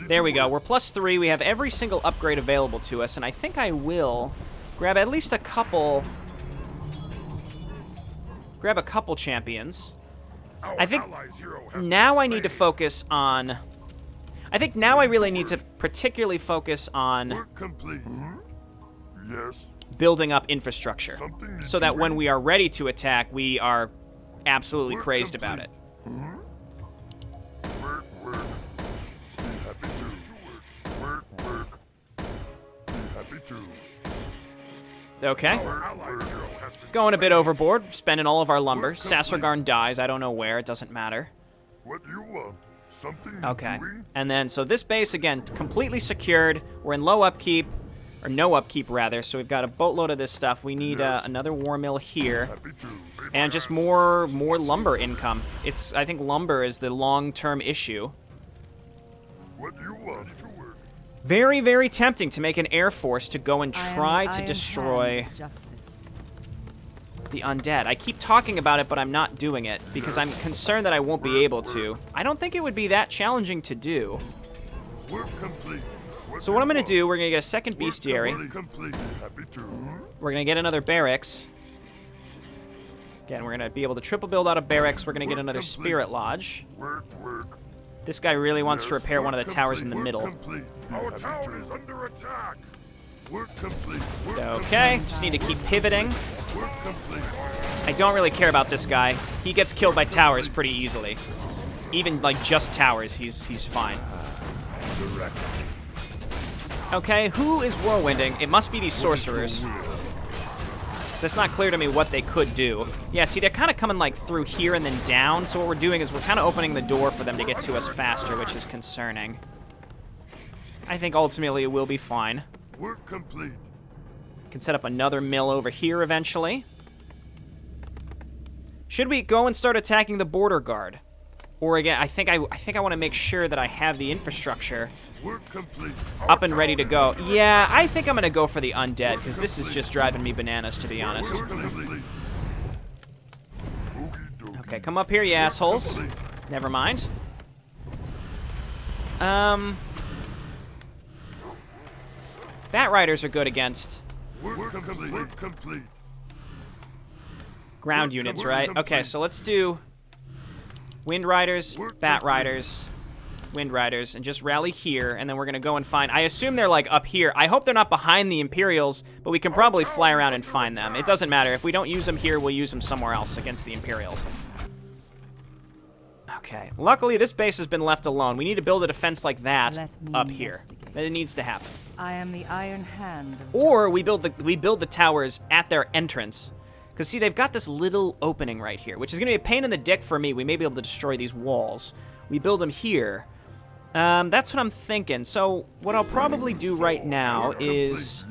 There we go. We're +3. We have every single upgrade available to us, and I think I will grab at least a couple. Grab a couple champions. I think now I need to focus on... I think now I really need to particularly focus on building up infrastructure so that when we are ready to attack, we are absolutely crazed about it. Okay. Going a bit overboard, spending all of our lumber. Sasragarn dies, I don't know where, it doesn't matter. What do you want? Something okay. And then, so this base, again, completely secured. We're in low upkeep, or no upkeep, rather, so we've got a boatload of this stuff. We need another war mill here. And just more lumber income. I think lumber is the long-term issue. What do you want? Very, very tempting to make an air force to go and try to destroy the undead. I keep talking about it, but I'm not doing it because I'm concerned that I won't be able to. I don't think it would be that challenging to do. So what I'm going to do, we're going to get a second bestiary. We're going to get another barracks. Again, we're going to be able to triple build out of barracks. We're going to get another spirit lodge. This guy really wants to repair one of the towers in the middle. Our town is under attack. Okay, just need to keep pivoting. I don't really care about this guy. He gets killed by towers pretty easily. Even, like, just towers, he's fine. Okay, who is whirlwinding? It must be these sorcerers. So it's not clear to me what they could do. Yeah, see, they're kind of coming, like, through here and then down, so what we're doing is we're kind of opening the door for them to get to us faster, which is concerning. I think ultimately it will be fine. Work complete. Can set up another mill over here eventually. Should we go and start attacking the border guard? Or again, I think I want to make sure that I have the infrastructure up and ready to go. Yeah, I think I'm going to go for the undead, because this is just driving me bananas, to be honest. Okay, come up here, you assholes. Never mind. Bat Riders are good against ground units, right? Okay, so let's do Wind Riders, Bat Riders, Wind Riders, and just rally here, and then we're going to go and find... I assume they're, like, up here. I hope they're not behind the Imperials, but we can probably fly around and find them. It doesn't matter. If we don't use them here, we'll use them somewhere else against the Imperials. Okay. Luckily, this base has been left alone. We need to build a defense like that up here. That needs to happen. I am the Iron Hand. Or we build the towers at their entrance. Because, see, they've got this little opening right here, which is going to be a pain in the dick for me. We may be able to destroy these walls. We build them here. That's what I'm thinking. So, what I'll probably do right now is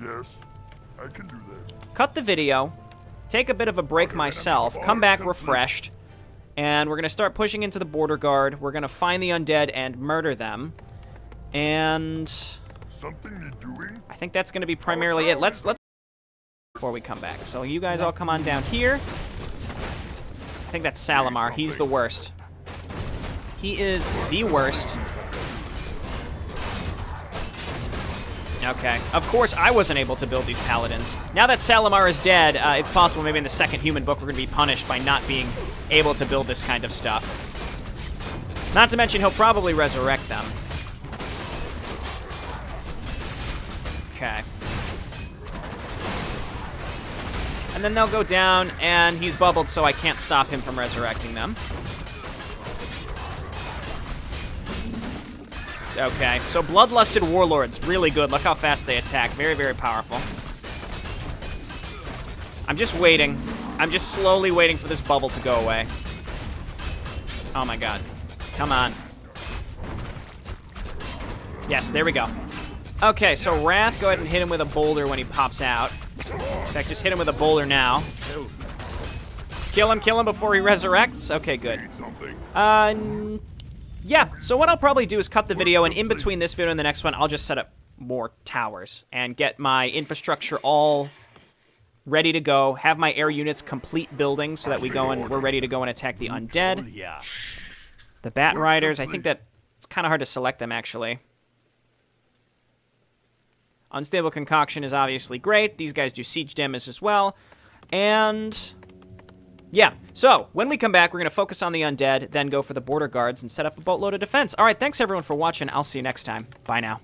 cut the video, take a bit of a break myself, come back refreshed, and we're going to start pushing into the border guard. We're going to find the undead and murder them. And I think that's going to be primarily it. Let's before we come back. So you guys all come on down here. I think that's Salamar. He's the worst. He is the worst. Okay. Of course, I wasn't able to build these paladins. Now that Salamar is dead, it's possible maybe in the second human book we're going to be punished by not being able to build this kind of stuff. Not to mention, he'll probably resurrect them. Okay. And then they'll go down, and he's bubbled, so I can't stop him from resurrecting them. Okay, so Bloodlusted Warlords, really good. Look how fast they attack. Very, very powerful. I'm just waiting. I'm just slowly waiting for this bubble to go away. Oh my god. Come on. Yes, there we go. Okay, so Wrath, go ahead and hit him with a boulder when he pops out. In fact, just hit him with a boulder now. Kill him before he resurrects? Okay, good. Yeah, so what I'll probably do is cut the video, and in between this video and the next one, I'll just set up more towers and get my infrastructure all ready to go, have my air units complete building so that we're ready to go and attack the undead. The Bat Riders, I think that it's kind of hard to select them, actually. Unstable Concoction is obviously great. These guys do siege damage as well. And yeah, so when we come back, we're going to focus on the undead, then go for the border guards and set up a boatload of defense. All right, thanks everyone for watching. I'll see you next time. Bye now.